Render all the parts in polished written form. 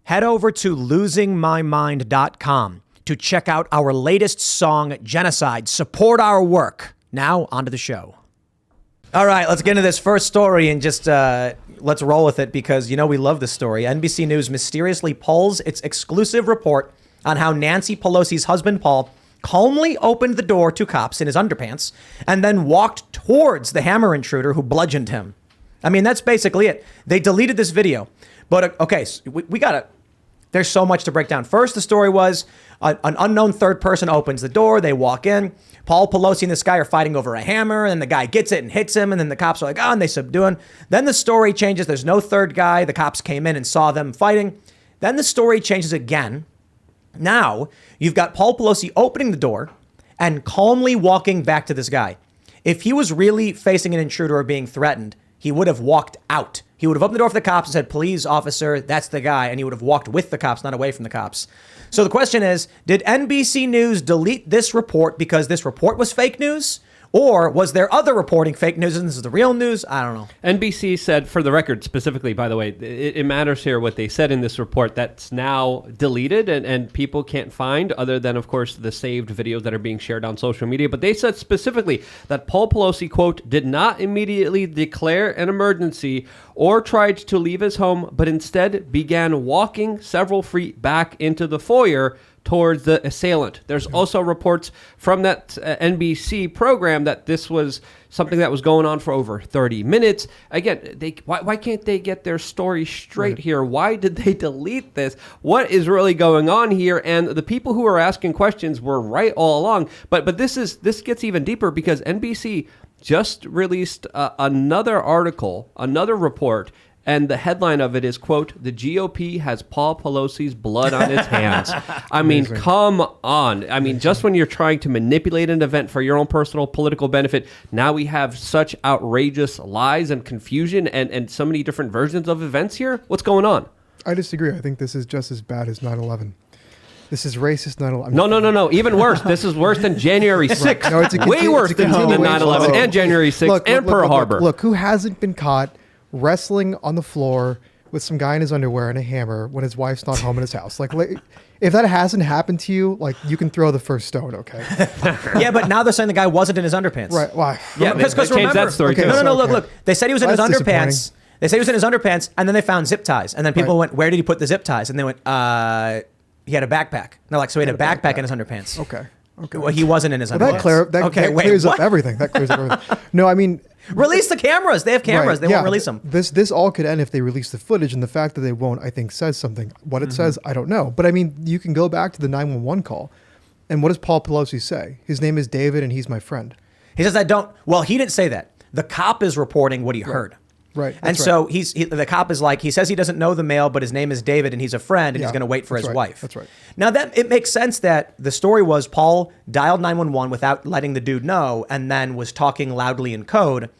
Head over to losingmymind.com to check out our latest song, Genocide. Support our work. Now, onto the show. All right, let's get into this first story and just let's roll with it because, you know, we love this story. NBC News mysteriously pulls its exclusive report on how Nancy Pelosi's husband, Paul, calmly opened the door to cops in his underpants and then walked towards the hammer intruder who bludgeoned him. I mean, that's basically it. They deleted this video. But, okay, so we got to... There's so much to break down. First, the story was an unknown third person opens the door. They walk in. Paul Pelosi and this guy are fighting over a hammer. And the guy gets it and hits him. And then the cops are like, oh, and they subdue him. Then the story changes. There's no third guy. The cops came in and saw them fighting. Then the story changes again. Now you've got Paul Pelosi opening the door and calmly walking back to this guy. If he was really facing an intruder or being threatened, he would have walked out. He would have opened the door for the cops and said, please, officer, that's the guy. And he would have walked with the cops, not away from the cops. So the question is, did NBC News delete this report because this report was fake news? Or was there other reporting fake news and this is the real news? I don't know. NBC said, for the record, specifically, by the way, it matters here what they said in this report that's now deleted and people can't find other than, of course, the saved videos that are being shared on social media. But they said specifically that Paul Pelosi, quote, did not immediately declare an emergency or tried to leave his home, but instead began walking several feet back into the foyer towards the assailant. There's also reports from that NBC program that this was something that was going on for over 30 minutes. Again, why can't they get their story straight here? Why did they delete this? What is really going on here? And the people who are asking questions were right all along. But this gets even deeper because NBC just released another article, another report. And the headline of it is, quote, the GOP has Paul Pelosi's blood on its hands. I mean, come on. I mean, just when you're trying to manipulate an event for your own personal political benefit, now we have such outrageous lies and confusion and so many different versions of events here. What's going on? I disagree. I think this is just as bad as 9/11. This is racist 9/11. No. Even worse. This is worse than January 6th. Right. No, it's way worse than 9/11 and January 6th and Pearl Harbor. Look, who hasn't been caught wrestling on the floor with some guy in his underwear and a hammer when his wife's not home in his house? Like, if that hasn't happened to you, like, you can throw the first stone, okay? Yeah, but now they're saying the guy wasn't in his underpants. Right, why? Yeah, because remember, that story okay, too. No, look. They said he was in his That's underpants. They said he was in his underpants, and then they found zip ties. And then people went, where did he put the zip ties? And they went, he had a backpack. And they're like, so he had a backpack in his underpants. Okay. Well, he wasn't in his underpants. That clears up everything. That clears up everything. No, I mean... Release the cameras. They have cameras. They won't release them. This all could end if they release the footage, and the fact that they won't, I think, says something. What it says, I don't know. But I mean, you can go back to the 911 call, and what does Paul Pelosi say? His name is David, and he's my friend. He says, I don't... Well, he didn't say that. The cop is reporting what he heard. Right. And so the cop is like, he says he doesn't know the male, but his name is David and he's a friend and he's going to wait for his wife. That's right. Now that it makes sense that the story was Paul dialed 911 without letting the dude know and then was talking loudly in code,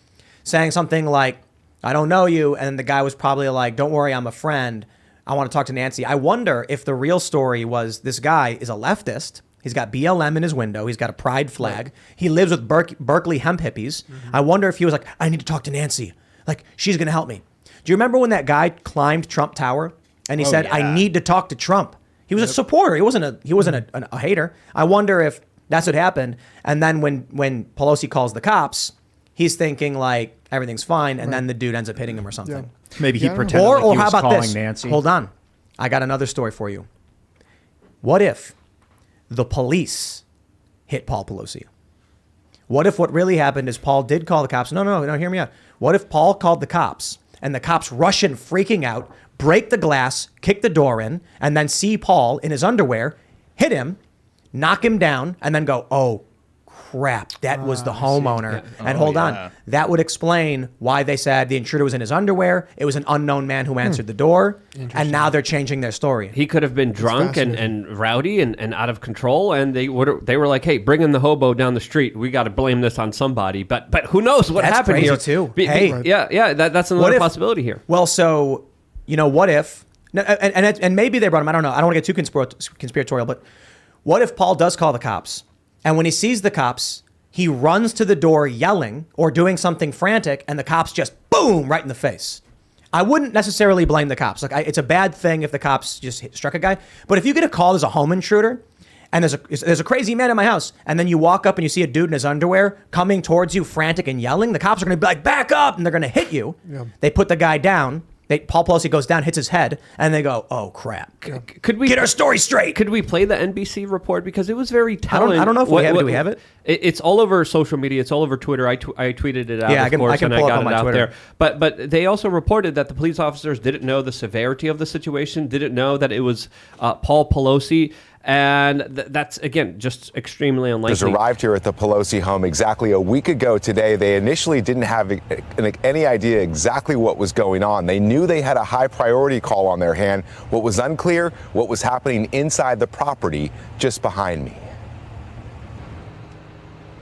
saying something like, I don't know you. And the guy was probably like, don't worry, I'm a friend. I want to talk to Nancy. I wonder if the real story was this guy is a leftist. He's got BLM in his window. He's got a pride flag. Right. He lives with Berkeley hemp hippies. I wonder if he was like, I need to talk to Nancy. Like, she's going to help me. Do you remember when that guy climbed Trump Tower and he said, I need to talk to Trump? He was a supporter. He wasn't a hater. I wonder if that's what happened. And then when Pelosi calls the cops, he's thinking like everything's fine. And then the dude ends up hitting him or something. Yeah. Maybe he pretended like he was how about calling this? Nancy. Hold on. I got another story for you. What if the police hit Paul Pelosi? What if what really happened is Paul did call the cops? No, hear me out. What if Paul called the cops and the cops rush in freaking out, break the glass, kick the door in, and then see Paul in his underwear, hit him, knock him down, and then go, oh, crap, that was the homeowner. And hold on. That would explain why they said the intruder was in his underwear. It was an unknown man who answered the door. And now they're changing their story. He could have been drunk and rowdy and out of control. And they were like, hey, bring in the hobo down the street. We got to blame this on somebody. But who knows what happened here. Too. That's another possibility here. Well, so, what if, and maybe they brought him, I don't know. I don't want to get too conspiratorial, but what if Paul does call the cops? And when he sees the cops, he runs to the door yelling or doing something frantic, and the cops just boom right in the face. I wouldn't necessarily blame the cops. Like, it's a bad thing if the cops just struck a guy. But if you get a call as a home intruder, and there's a crazy man in my house, and then you walk up and you see a dude in his underwear coming towards you, frantic and yelling, the cops are going to be like, back up, and they're going to hit you. Yeah. They put the guy down. Paul Pelosi goes down, hits his head, and they go, "Oh crap! Could we get our story straight?" Could we play the NBC report, because it was very telling? I don't know if we have it. Do we have it? It's all over social media. It's all over Twitter. I tweeted it out. Yeah, I can pull it on my Twitter. But they also reported that the police officers didn't know the severity of the situation, didn't know that it was Paul Pelosi. And that's, again, just extremely unlikely. Arrived here at the Pelosi home exactly a week ago today. They initially didn't have any idea exactly what was going on. They knew they had a high priority call on their hand. What was unclear, what was happening inside the property just behind me.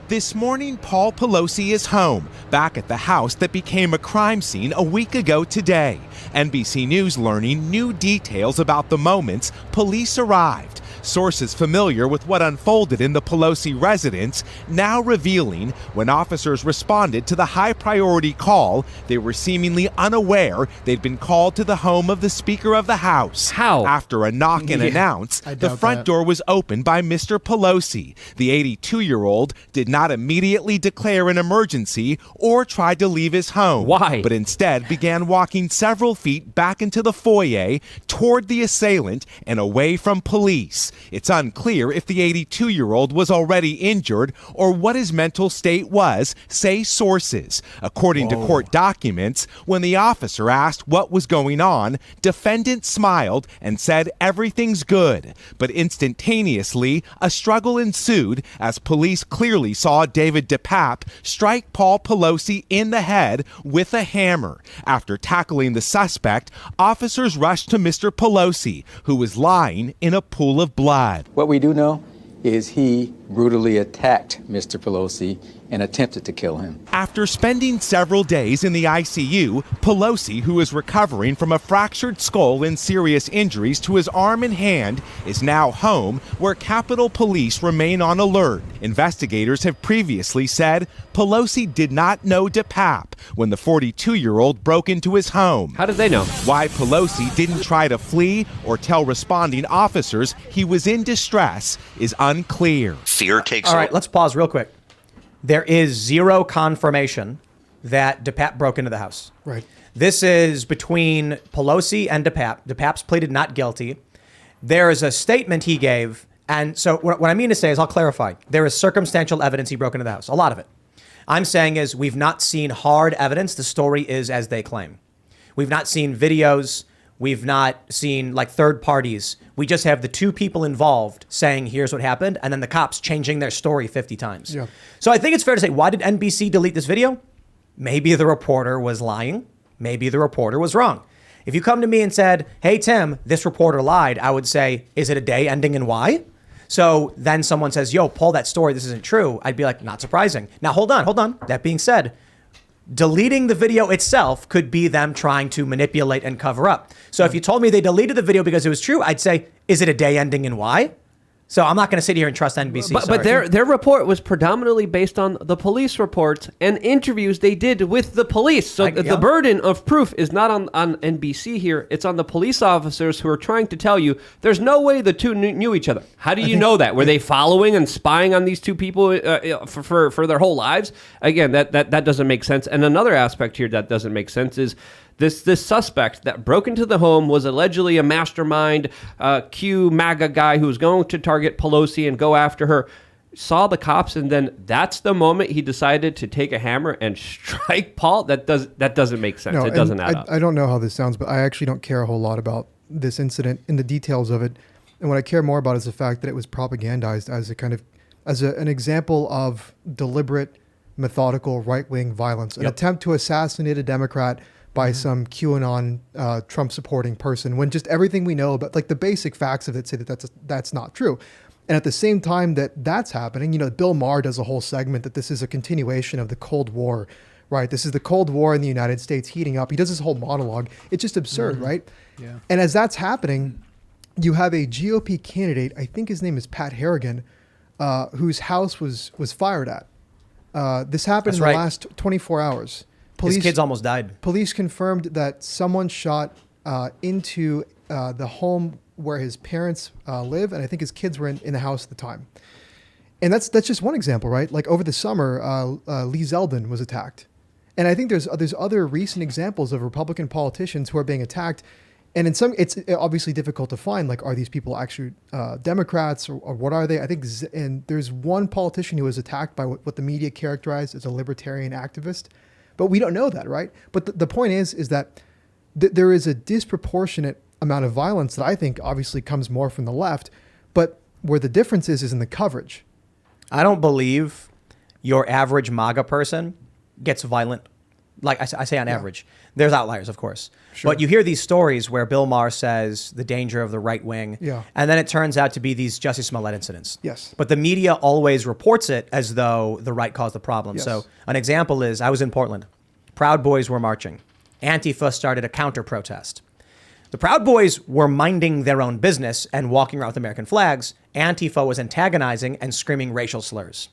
This morning, Paul Pelosi is home, back at the house that became a crime scene a week ago today. NBC News learning new details about the moments police arrived. Sources familiar with what unfolded in the Pelosi residence now revealing when officers responded to the high-priority call, they were seemingly unaware they'd been called to the home of the Speaker of the House. How? After a knock and announce, the front door was opened by Mr. Pelosi. The 82-year-old did not immediately declare an emergency or try to leave his home. Why? But instead began walking several feet back into the foyer toward the assailant and away from police. It's unclear if the 82-year-old was already injured or what his mental state was, say sources. According to court documents, when the officer asked what was going on, defendant smiled and said everything's good. But instantaneously, a struggle ensued as police clearly saw David DePape strike Paul Pelosi in the head with a hammer. After tackling the suspect, officers rushed to Mr. Pelosi, who was lying in a pool of blood. What we do know is he brutally attacked Mr. Pelosi and attempted to kill him. After spending several days in the ICU, Pelosi, who is recovering from a fractured skull and serious injuries to his arm and hand, is now home, where Capitol Police remain on alert. Investigators have previously said Pelosi did not know DePape when the 42-year-old broke into his home. How did they know? Why Pelosi didn't try to flee or tell responding officers he was in distress is unclear. Fear takes All right, let's pause real quick. There is zero confirmation that DePape broke into the house. Right. This is between Pelosi and DePape. DePape's pleaded not guilty. There is a statement he gave. And so what I mean to say is, I'll clarify. There is circumstantial evidence he broke into the house. A lot of it. I'm saying is we've not seen hard evidence. The story is as they claim. We've not seen videos. We've not seen like third parties. We just have the two people involved saying, here's what happened. And then the cops changing their story 50 times. Yeah. So I think it's fair to say, why did NBC delete this video? Maybe the reporter was lying. Maybe the reporter was wrong. If you come to me and said, hey, Tim, this reporter lied, I would say, is it a day ending in Y? So then someone says, yo, Paul, that story, this isn't true. I'd be like, not surprising. Now, hold on. That being said, deleting the video itself could be them trying to manipulate and cover up. So if you told me they deleted the video because it was true, I'd say, is it a day ending in Y? So I'm not going to sit here and trust NBC. But their report was predominantly based on the police reports and interviews they did with the police. So the burden of proof is not on NBC here. It's on the police officers who are trying to tell you there's no way the two knew each other. How do you know that? Were they following and spying on these two people for their whole lives? Again, that doesn't make sense. And another aspect here that doesn't make sense is this suspect that broke into the home was allegedly a mastermind, Q MAGA guy who was going to target Pelosi and go after her, saw the cops, and then that's the moment he decided to take a hammer and strike Paul. That doesn't make sense. No, it doesn't add up. I don't know how this sounds, but I actually don't care a whole lot about this incident in the details of it. And what I care more about is the fact that it was propagandized as an example of deliberate, methodical right-wing violence, an attempt to assassinate a Democrat by some QAnon Trump supporting person, when just everything we know about, like the basic facts of it, say that that's not true. And at the same time that's happening, Bill Maher does a whole segment that this is a continuation of the Cold War, right? This is the Cold War in the United States heating up. He does this whole monologue. It's just absurd, right? Yeah. And as that's happening, you have a GOP candidate, I think his name is Pat Harrigan, whose house was fired at. This happened in the last 24 hours. His kids almost died. Police confirmed that someone shot into the home where his parents live, and I think his kids were in the house at the time. And that's just one example, right? Like over the summer, Lee Zeldin was attacked. And I think there's other recent examples of Republican politicians who are being attacked. And in some, it's obviously difficult to find, like, are these people actually Democrats or what are they? I think, and there's one politician who was attacked by what the media characterized as a libertarian activist. But we don't know that, right? But the point is that there is a disproportionate amount of violence that I think obviously comes more from the left. But where the difference is in the coverage. I don't believe your average MAGA person gets violent. Like I say on average. There's outliers, of course. Sure. But you hear these stories where Bill Maher says the danger of the right wing. Yeah. And then it turns out to be these Jussie Smollett incidents. Yes. But the media always reports it as though the right caused the problem. Yes. So an example is I was in Portland. Proud Boys were marching. Antifa started a counter protest. The Proud Boys were minding their own business and walking around with American flags. Antifa was antagonizing and screaming racial slurs.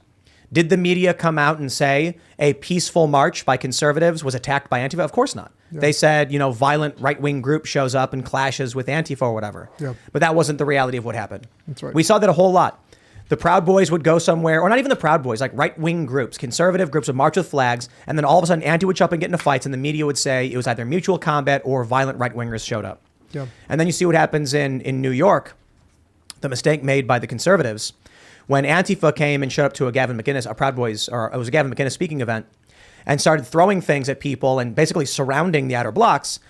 Did the media come out and say a peaceful march by conservatives was attacked by Antifa? Of course not. Yeah. They said, violent right-wing group shows up and clashes with Antifa or whatever. Yeah. But that wasn't the reality of what happened. That's right. We saw that a whole lot. The Proud Boys would go somewhere, or not even the Proud Boys, like right-wing groups, conservative groups would march with flags, and then all of a sudden Antifa would show up and get into fights, and the media would say it was either mutual combat or violent right-wingers showed up. Yeah. And then you see what happens in New York, the mistake made by the conservatives. When Antifa came and showed up to a Gavin McInnes, a Proud Boys, or it was a Gavin McInnes speaking event, and started throwing things at people and basically surrounding the outer blocks,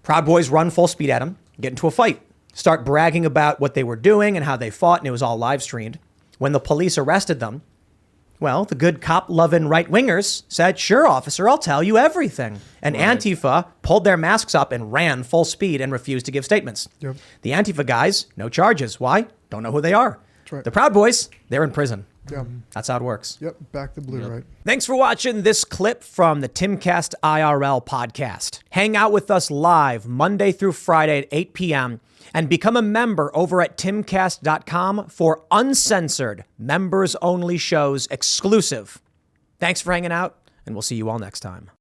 Proud Boys run full speed at them, get into a fight, start bragging about what they were doing and how they fought, and it was all live streamed. When the police arrested them, well, the good cop-loving right-wingers said, sure, officer, I'll tell you everything. And right. Antifa pulled their masks up and ran full speed and refused to give statements. Yep. The Antifa guys, no charges. Why? Don't know who they are. Right. The Proud Boys, they're in prison. Yeah. That's how it works. Yep, back to blue, right? Thanks for watching this clip from the Timcast IRL podcast. Hang out with us live Monday through Friday at 8 p.m. and become a member over at timcast.com for uncensored, members-only shows exclusive. Thanks for hanging out, and we'll see you all next time.